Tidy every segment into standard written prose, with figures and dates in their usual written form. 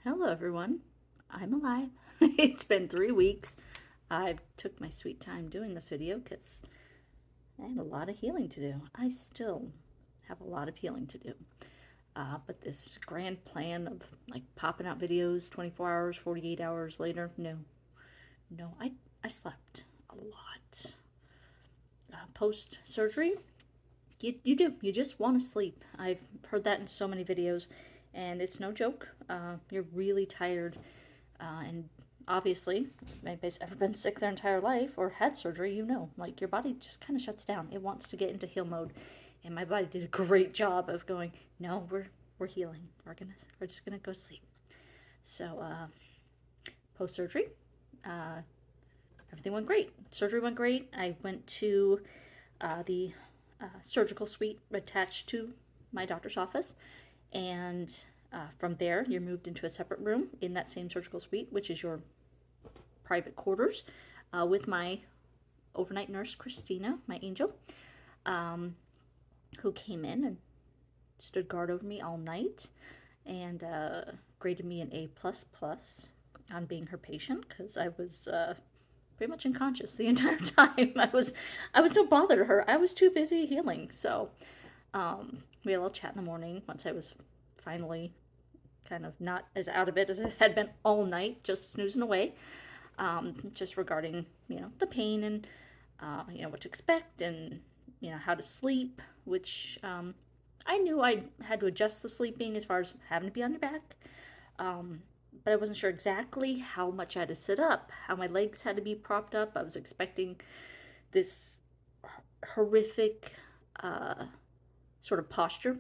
Hello everyone, I'm alive. It's been 3 weeks. I took my sweet time doing this video because I had a lot of healing to do. I still have a lot of healing to do. But this grand plan of like popping out videos 24 hours, 48 hours later, no, I slept a lot. Post surgery, you just want to sleep. I've heard that in so many videos, and it's no joke. You're really tired, and obviously, if anybody's ever been sick their entire life or had surgery, like your body just kind of shuts down. It wants to get into heal mode, and my body did a great job of going, no, we're healing. We're just gonna go sleep. So post surgery, uh, everything went great. Surgery went great. I went to the surgical suite attached to my doctor's office, and from there, you're moved into a separate room in that same surgical suite, which is your private quarters, with my overnight nurse, Christina, my angel, um, who came in and stood guard over me all night and graded me an A plus plus on being her patient because I was pretty much unconscious the entire time. I was no bother to her. I was too busy healing. So we had a little chat in the morning once I was finally kind of not as out of it as it had been all night, just snoozing away. Just regarding the pain and what to expect and how to sleep, which I knew I had to adjust the sleeping as far as having to be on your back. Um, but I wasn't sure exactly how much I had to sit up, how my legs had to be propped up. I was expecting this horrific uh, sort of posture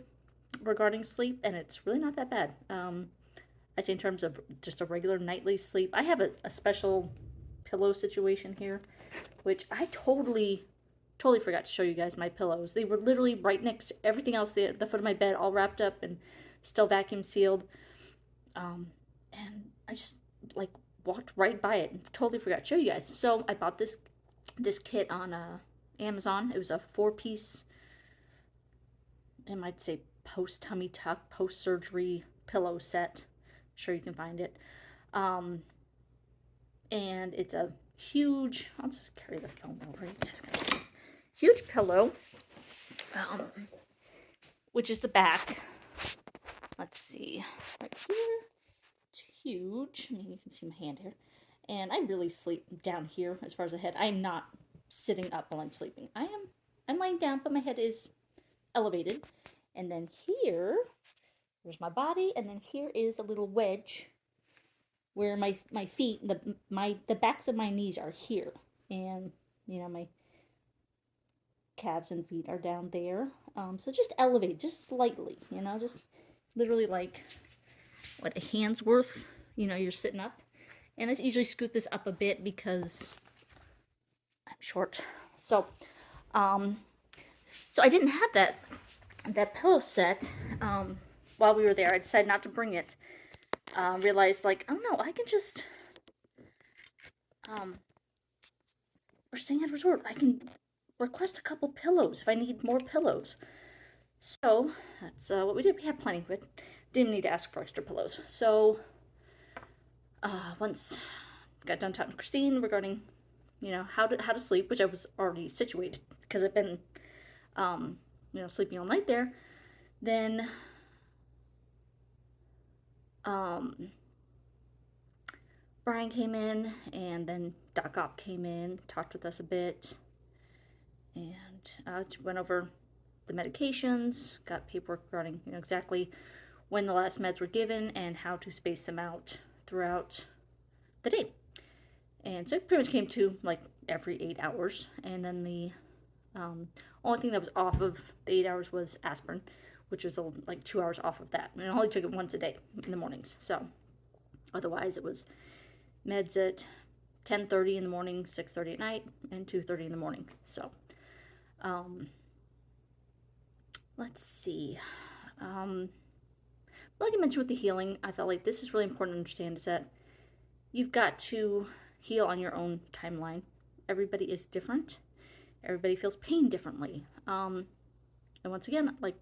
regarding sleep, and it's really not that bad. I'd say in terms of just a regular nightly sleep, I have a special pillow situation here, which I totally forgot to show you guys my pillows. They were literally right next to everything else, the foot of my bed, all wrapped up and still vacuum sealed. And I just like walked right by it and totally forgot to show you guys. So I bought this kit on Amazon. It was a 4 piece, I might say post tummy tuck, post surgery pillow set. I'm sure you can find it. Um, and it's a huge. I'll just carry the phone over. You guys can see. Huge pillow, um, which is the back. Let's see, right here. It's huge. I mean, you can see my hand here. And I really sleep down here as far as the head. I'm not sitting up while I'm sleeping. I'm laying down, but my head is elevated. And then here's my body, and then here is a little wedge where my feet, the backs of my knees are here, and my calves and feet are down there. So just elevate, just slightly, just literally like what a hand's worth. You're sitting up, and I usually scoot this up a bit because I'm short. So, um, so I didn't have that pillow set. While we were there, I decided not to bring it. Realized like, oh no, I can just we're staying at a resort. I can request a couple pillows if I need more pillows. So that's what we did. We had plenty, but didn't need to ask for extra pillows. So once got done talking to Christine regarding, how to sleep, which I was already situated because I've been, sleeping all night there. Then, um, Brian came in, and then Doc Ock came in, talked with us a bit, and went over the medications, got paperwork regarding exactly when the last meds were given and how to space them out throughout the day. And so it pretty much came to like every 8 hours. And then the only thing that was off of the 8 hours was aspirin, which was like 2 hours off of that. And I only took it once a day in the mornings. So otherwise, it was meds at 10:30 in the morning, 6:30 at night, and 2:30 in the morning. So let's see. Like I mentioned with the healing, I felt like this is really important to understand is that you've got to heal on your own timeline. Everybody is different. Everybody feels pain differently. And once again, like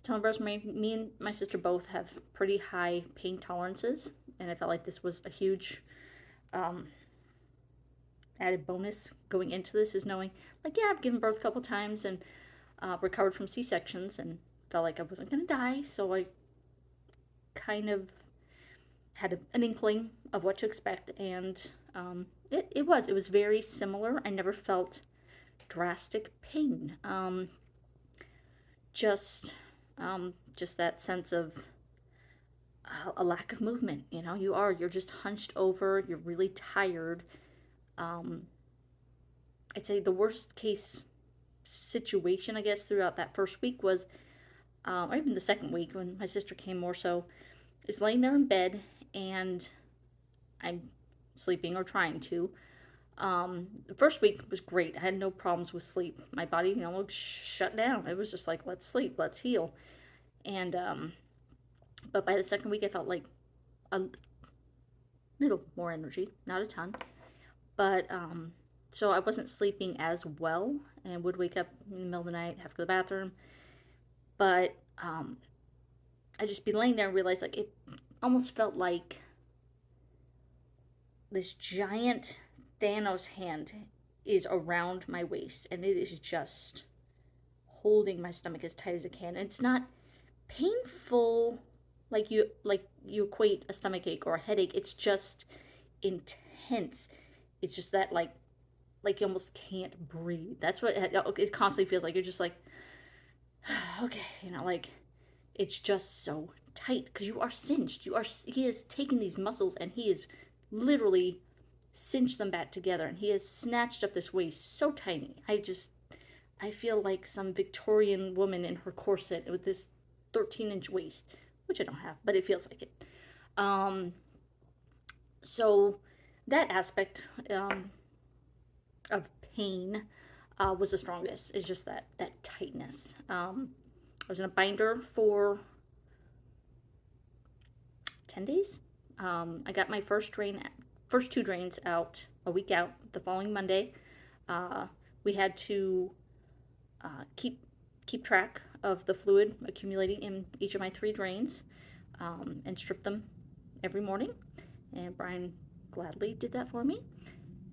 tell my brothers, me and my sister both have pretty high pain tolerances, and I felt like this was a huge um, added bonus going into this, is knowing, like, yeah, I've given birth a couple times and recovered from C-sections and felt like I wasn't going to die, so I kind of had an inkling of what to expect, and it was very similar. I never felt drastic pain. Just just that sense of a lack of movement. You know, you're just hunched over. You're really tired. Um, I'd say the worst case situation, I guess, throughout that first week was, or even the second week when my sister came more so, is laying there in bed and I'm sleeping or trying to. The first week was great. I had no problems with sleep. My body, shut down. It was just like, let's sleep, let's heal. And, but by the second week, I felt like a little more energy, not a ton. But, so I wasn't sleeping as well and would wake up in the middle of the night, have to go to the bathroom. But, I'd just be laying there and realize, like, it almost felt like this giant Thanos hand is around my waist, and it is just holding my stomach as tight as it can. And it's not painful like you equate a stomach ache or a headache. It's just intense. It's just that like you almost can't breathe. That's what it constantly feels like. You're just like, okay, like it's just so tight because you are cinched. He has taken these muscles and he is literally cinched them back together, and he has snatched up this waist so tiny. I feel like some Victorian woman in her corset with this 13-inch waist, which I don't have, but it feels like it. Um, so that aspect of pain was the strongest. Is just that tightness. I was in a binder for 10 days. I got my first two drains out a week out. The following Monday, we had to keep track of the fluid accumulating in each of my 3 drains, and strip them every morning. And Brian gladly did that for me,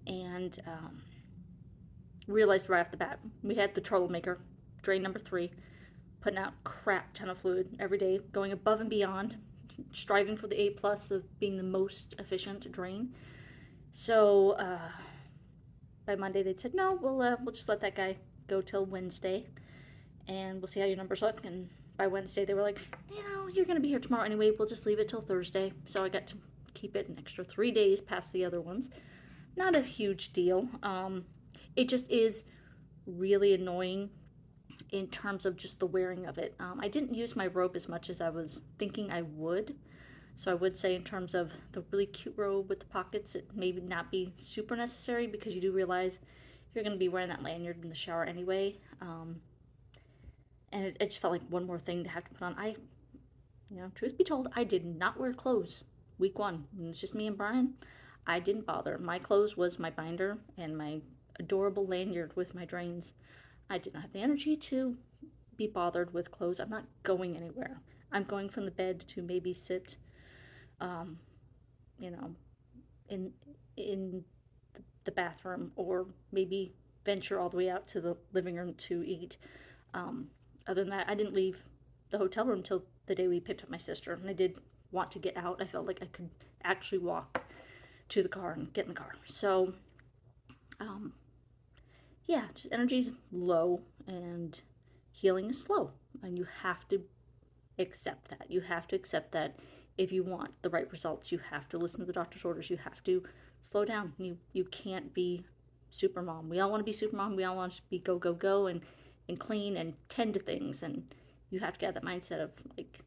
and realized right off the bat we had the troublemaker drain number 3, putting out crap ton of fluid every day, going above and beyond, striving for the A+ of being the most efficient drain. So by Monday they said, no, we'll just let that guy go till Wednesday, and we'll see how your numbers look. And by Wednesday they were like, you're gonna be here tomorrow anyway, we'll just leave it till Thursday. So I got to keep it an extra 3 days past the other ones. Not a huge deal. It just is really annoying in terms of just the wearing of it. I didn't use my robe as much as I was thinking I would. So I would say in terms of the really cute robe with the pockets, it may not be super necessary, because you do realize you're going to be wearing that lanyard in the shower anyway. And it just felt like one more thing to have to put on. Truth be told, I did not wear clothes week 1. And it's just me and Brian. I didn't bother. My clothes was my binder and my adorable lanyard with my drains. I did not have the energy to be bothered with clothes. I'm not going anywhere. I'm going from the bed to maybe sit, in the bathroom, or maybe venture all the way out to the living room to eat. Other than that, I didn't leave the hotel room until the day we picked up my sister, and I did want to get out. I felt like I could actually walk to the car and get in the car. So, yeah, just energy's low and healing is slow, and you have to accept that. You have to accept that if you want the right results, you have to listen to the doctor's orders. You have to slow down. You can't be super mom. We all want to be super mom. We all want to be go, go, go, and clean and tend to things. And you have to get that mindset of like,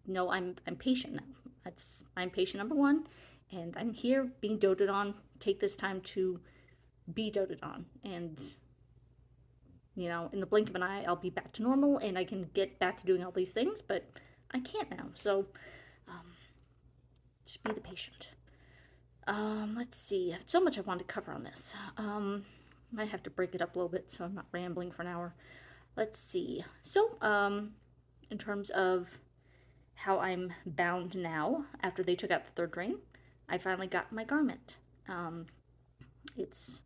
no, I'm patient now. I'm patient number 1, and I'm here being doted on. Take this time to be doted on, and in the blink of an eye I'll be back to normal and I can get back to doing all these things, but I can't now. So just be the patient. Let's see, so much I wanted to cover on this. Might have to break it up a little bit so I'm not rambling for an hour. Let's see. So in terms of how I'm bound now after they took out the third ring. I finally got my garment. It's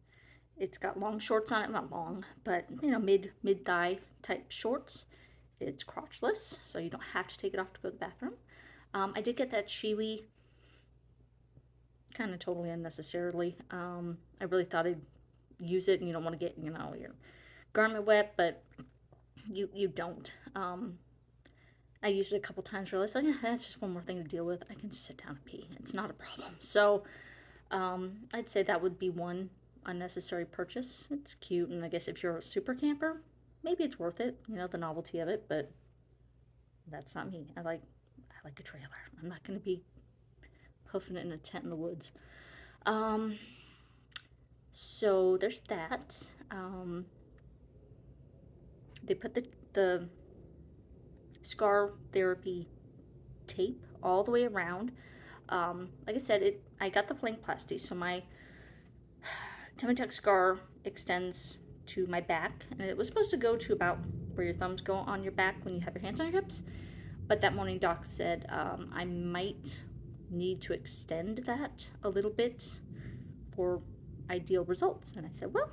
it's got long shorts on it, not long, but mid thigh type shorts. It's crotchless, so you don't have to take it off to go to the bathroom. I did get that Chiwi kind of totally unnecessarily. I really thought I'd use it, and you don't want to get your garment wet, but you don't. I used it a couple times, realized, like, yeah, that's just one more thing to deal with. I can just sit down and pee. It's not a problem. So I'd say that would be one unnecessary purchase. It's cute, and I guess if you're a super camper, maybe it's worth it, the novelty of it, but that's not me. I like a trailer. I'm not going to be hoofing it in a tent in the woods. So there's that. They put the scar therapy tape all the way around. Like I said, I got the Flankplasty, so my tummy tuck scar extends to my back, and it was supposed to go to about where your thumbs go on your back when you have your hands on your hips. But that morning doc said I might need to extend that a little bit for ideal results. And I said, well,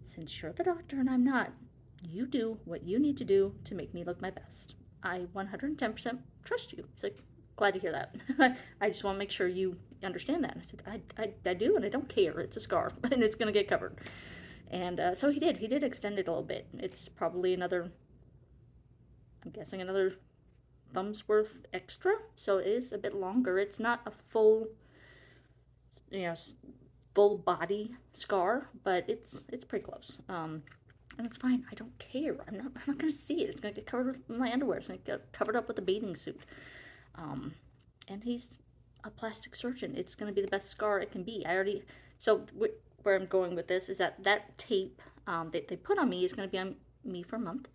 since you're the doctor and I'm not, you do what you need to do to make me look my best. I 110% trust you. He's like, glad to hear that. I just want to make sure you understand that. And I said, I do, and I don't care. It's a scar, and it's going to get covered. And so he did. He did extend it a little bit. It's probably another thumb's worth extra, so it is a bit longer. It's not a full body scar, but it's pretty close. And it's fine. I don't care. I'm not gonna see it. It's gonna get covered with my underwear. It's gonna get covered up with a bathing suit. And he's a plastic surgeon. It's gonna be the best scar it can be. So where I'm going with this is that tape that they put on me is gonna be on me for a month.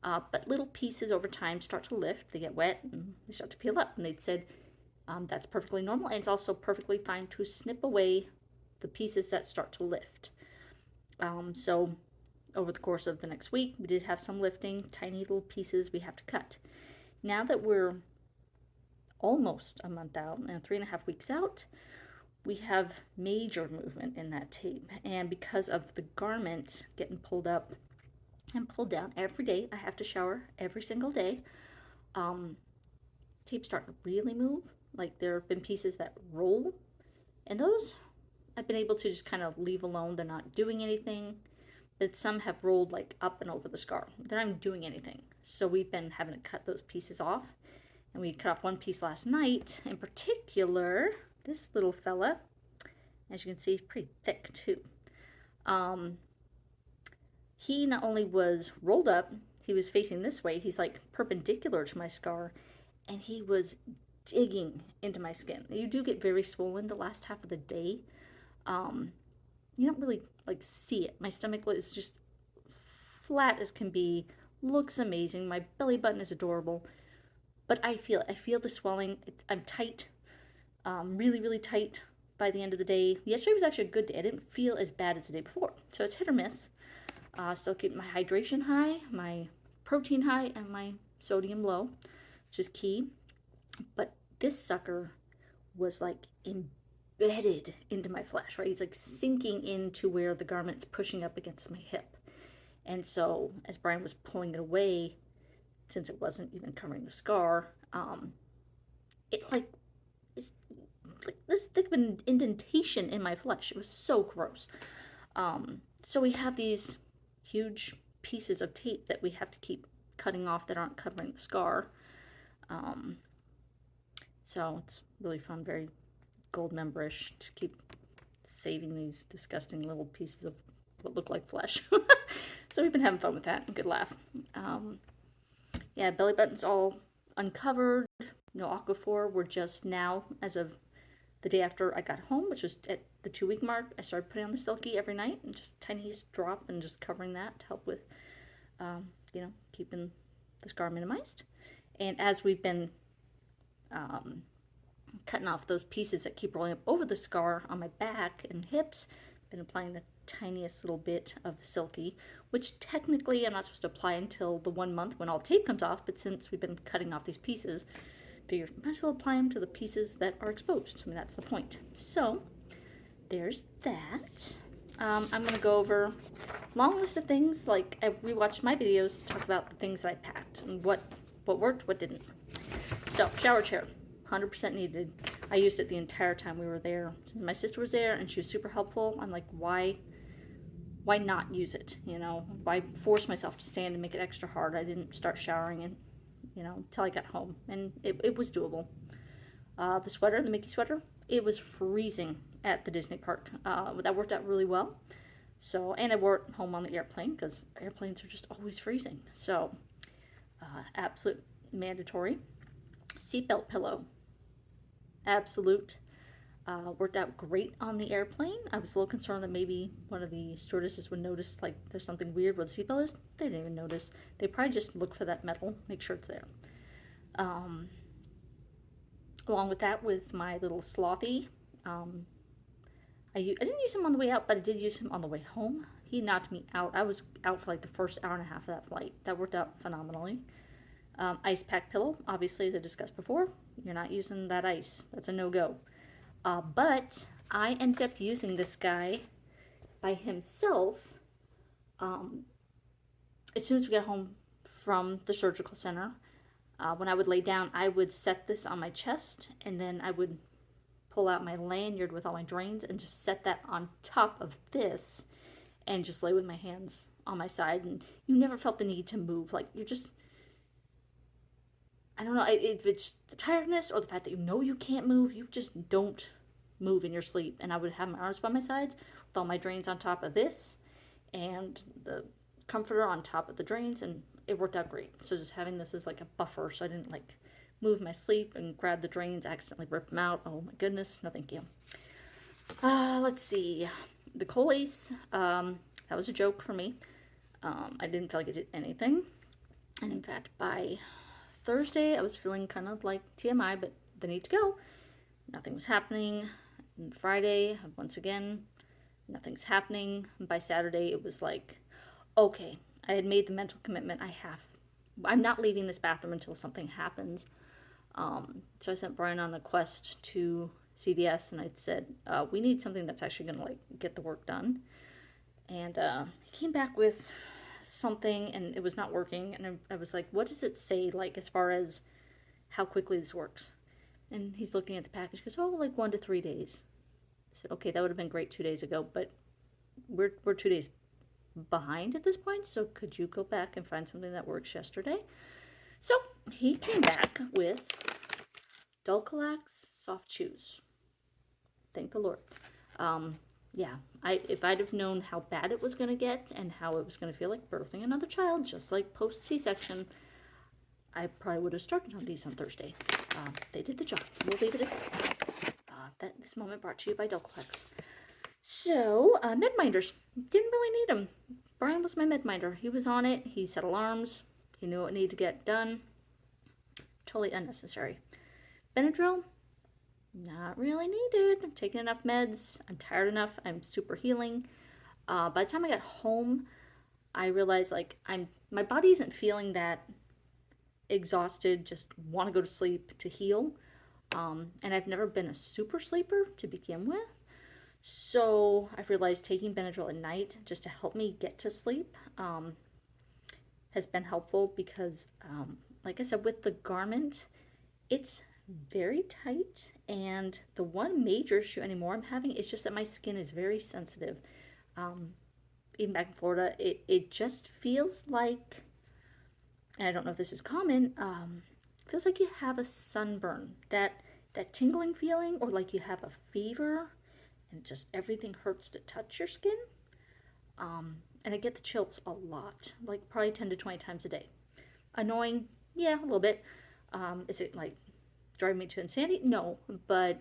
But little pieces over time start to lift, they get wet, and they start to peel up. And they'd said that's perfectly normal, and it's also perfectly fine to snip away the pieces that start to lift. So over the course of the next week, we did have some lifting, tiny little pieces we have to cut. Now that we're almost a month out and 3.5 weeks out, we have major movement in that tape. And because of the garment getting pulled up and pulled down every day, I have to shower every single day. Tape's starting to really move. Like, there have been pieces that roll, and those I've been able to just kind of leave alone. They're not doing anything. But some have rolled like up and over the scar. They're not doing anything. So we've been having to cut those pieces off. And we cut off one piece last night. In particular, this little fella, as you can see, he's pretty thick too. He not only was rolled up, he was facing this way. He's like perpendicular to my scar, and he was digging into my skin. You do get very swollen the last half of the day. You don't really like see it. My stomach is just flat as can be, looks amazing. My belly button is adorable, but I feel it. I feel the swelling. I'm tight, really, really tight by the end of the day. Yesterday was actually a good day. I didn't feel as bad as the day before. So it's hit or miss. Still keep my hydration high, my protein high, and my sodium low, which is key. But this sucker was like embedded into my flesh, right? He's like sinking into where the garment's pushing up against my hip. And so as Brian was pulling it away, since it wasn't even covering the scar, it's like this thick of an indentation in my flesh. It was so gross. So we have these huge pieces of tape that we have to keep cutting off that aren't covering the scar. So it's really fun, very gold member-ish to keep saving these disgusting little pieces of what look like flesh. So we've been having fun with that. Good laugh. Yeah, belly button's all uncovered. No Aquaphor. We're just now, as of the day after I got home, which was at the 2-week mark, I started putting on the Silky every night and just tiniest drop and just covering that to help with, keeping the scar minimized. And as we've been cutting off those pieces that keep rolling up over the scar on my back and hips, been applying the tiniest little bit of the Silky, which technically I'm not supposed to apply until the 1 month when all the tape comes off, but since we've been cutting off these pieces, figured might as well apply them to the pieces that are exposed. I mean, that's the point. So there's that. I'm going to go over a long list of things. Like, I rewatched my videos to talk about the things that I packed and what worked, what didn't. So, shower chair, 100% needed. I used it the entire time we were there. Since my sister was there and she was super helpful, I'm like, why not use it? You know, why force myself to stand and make it extra hard? I didn't start showering until I got home, and it was doable. The sweater, the Mickey sweater, it was freezing at the Disney park. That worked out really well. So, and I wore it home on the airplane because airplanes are just always freezing. So, absolute mandatory. Seatbelt pillow, absolute. Worked out great on the airplane. I was a little concerned that maybe one of the stewardesses would notice like there's something weird where the seatbelt is. They didn't even notice. They probably just look for that metal, make sure it's there. Along with that, with my little Slothy, I didn't use him on the way out, but I did use him on the way home. He knocked me out. I was out for like the first hour and a half of that flight. That worked out phenomenally. Ice pack pillow, obviously, as I discussed before, you're not using that ice. That's a no-go. But I ended up using this guy by himself. As soon as we got home from the surgical center, when I would lay down, I would set this on my chest, and then I would pull out my lanyard with all my drains and just set that on top of this and just lay with my hands on my side. And you never felt the need to move. Like, you're just, I don't know if it's the tiredness or the fact that you know you can't move, you just don't move in your sleep. And I would have my arms by my sides with all my drains on top of this and the comforter on top of the drains, and it worked out great. So just having this as like a buffer so I didn't like move my sleep and grab the drains, accidentally rip them out. Oh my goodness, no thank you. Let's see. The Colace, that was a joke for me. I didn't feel like it did anything. And in fact, by Thursday, I was feeling kind of like TMI, but the need to go. Nothing was happening. And Friday, once again, nothing's happening. And by Saturday, it was like, okay, I had made the mental commitment. I'm not leaving this bathroom until something happens. So I sent Brian on a quest to CVS, and I'd said, we need something that's actually going to like get the work done. And he came back with something, and it was not working. And I was like, what does it say, like, as far as how quickly this works? And he's looking at the package, goes, oh, like 1 to 3 days. I said, okay, that would have been great 2 days ago, but we're 2 days behind at this point, so could you go back and find something that works yesterday? So he came back with Dulcolax soft chews. Thank the Lord. Yeah, if I'd have known how bad it was going to get and how it was going to feel like birthing another child, just like post C-section, I probably would have started on these on Thursday. They did the job. We'll leave it at that. This moment brought to you by Dulcolax. So, MedMinders. Didn't really need them. Brian was my MedMinder. He was on it. He set alarms. He knew what needed to get done. Totally unnecessary. Benadryl. Not really needed. I'm taking enough meds. I'm tired enough. I'm super healing. By the time I got home, I realized like my body isn't feeling that exhausted, just want to go to sleep to heal. And I've never been a super sleeper to begin with. So I've realized taking Benadryl at night just to help me get to sleep has been helpful because, like I said, with the garment, it's very tight. And the one major issue anymore I'm having is just that my skin is very sensitive. Even back in Florida, it just feels like, and I don't know if this is common, feels like you have a sunburn. That tingling feeling, or like you have a fever and just everything hurts to touch your skin. And I get the chills a lot, like probably 10 to 20 times a day. Annoying? Yeah, a little bit. Is it like driving me to insanity? No, but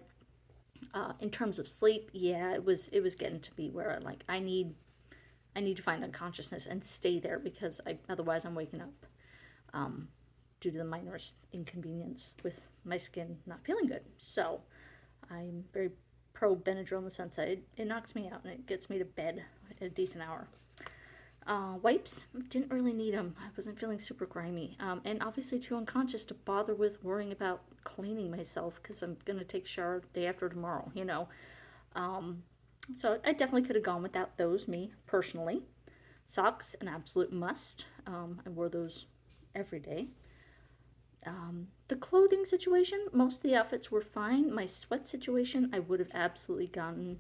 in terms of sleep, yeah, it was getting to be where like I need to find unconsciousness and stay there because otherwise I'm waking up due to the minorest inconvenience with my skin not feeling good. So I'm very pro Benadryl in the sense that it knocks me out and it gets me to bed a decent hour. Wipes, didn't really need them. I wasn't feeling super grimy. And obviously too unconscious to bother with worrying about cleaning myself because I'm going to take a shower the day after tomorrow, you know. Um, so I definitely could have gone without those, me, personally. Socks, an absolute must. I wore those every day. The clothing situation, most of the outfits were fine. My sweat situation, I would have absolutely gotten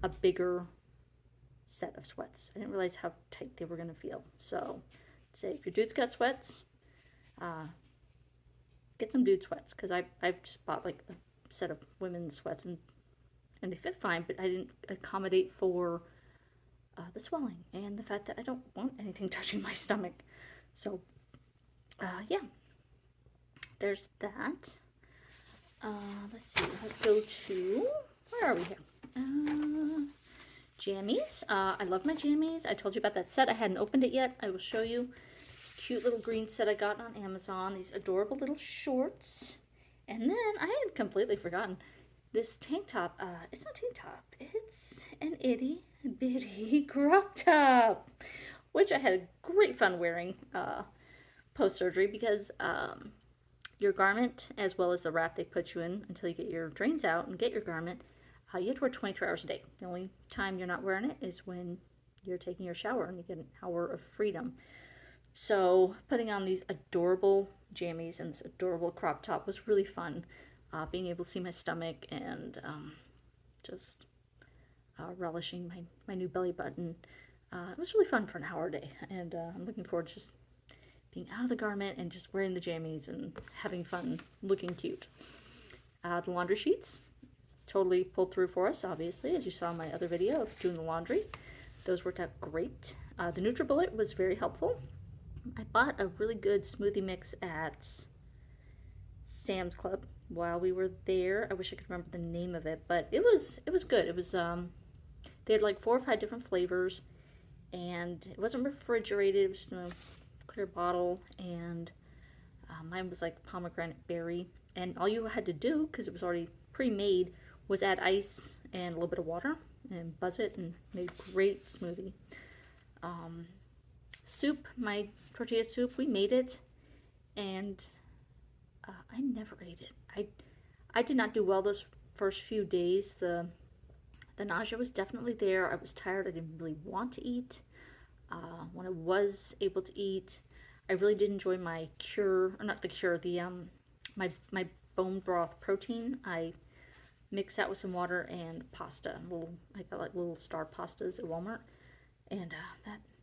a bigger set of sweats. I didn't realize how tight they were going to feel. So, say if your dude's got sweats, uh, get some dude sweats because I just bought like a set of women's sweats and they fit fine, but I didn't accommodate for the swelling and the fact that I don't want anything touching my stomach. So, yeah, there's that. Let's see. Let's go to, where are we here? Jammies. I love my jammies. I told you about that set. I hadn't opened it yet. I will show you. This cute little green set I got on Amazon. These adorable little shorts. And then I had completely forgotten this tank top. It's not tank top. It's an itty bitty crop top, which I had great fun wearing post-surgery because your garment, as well as the wrap they put you in until you get your drains out and get your garment, you have to wear 23 hours a day. The only time you're not wearing it is when you're taking your shower and you get an hour of freedom. So putting on these adorable jammies and this adorable crop top was really fun. Being able to see my stomach and just relishing my new belly button. It was really fun for an hour a day, and I'm looking forward to just being out of the garment and just wearing the jammies and having fun looking cute. The laundry sheets totally pulled through for us, obviously, as you saw in my other video of doing the laundry. Those worked out great. The NutriBullet was very helpful. I bought a really good smoothie mix at Sam's Club while we were there. I wish I could remember the name of it, but it was good. It was they had like 4 or 5 different flavors, and it wasn't refrigerated. It was in a clear bottle, and mine was like pomegranate berry. And all you had to do, because it was already pre-made, was add ice and a little bit of water and buzz it, and made a great smoothie. Soup, my tortilla soup, we made it, and I never ate it. I did not do well those first few days. The nausea was definitely there. I was tired. I didn't really want to eat. When I was able to eat, I really did enjoy my cure, or not the cure, the my bone broth protein. I mix that with some water and pasta. I got like little star pastas at Walmart, and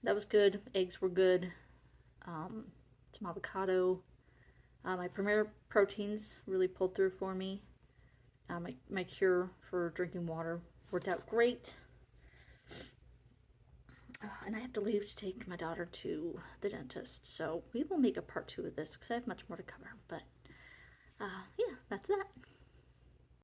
that was good. Eggs were good. Some avocado. My Premier proteins really pulled through for me. My cure for drinking water worked out great. And I have to leave to take my daughter to the dentist, so we will make a part 2 of this because I have much more to cover. But yeah, that's that.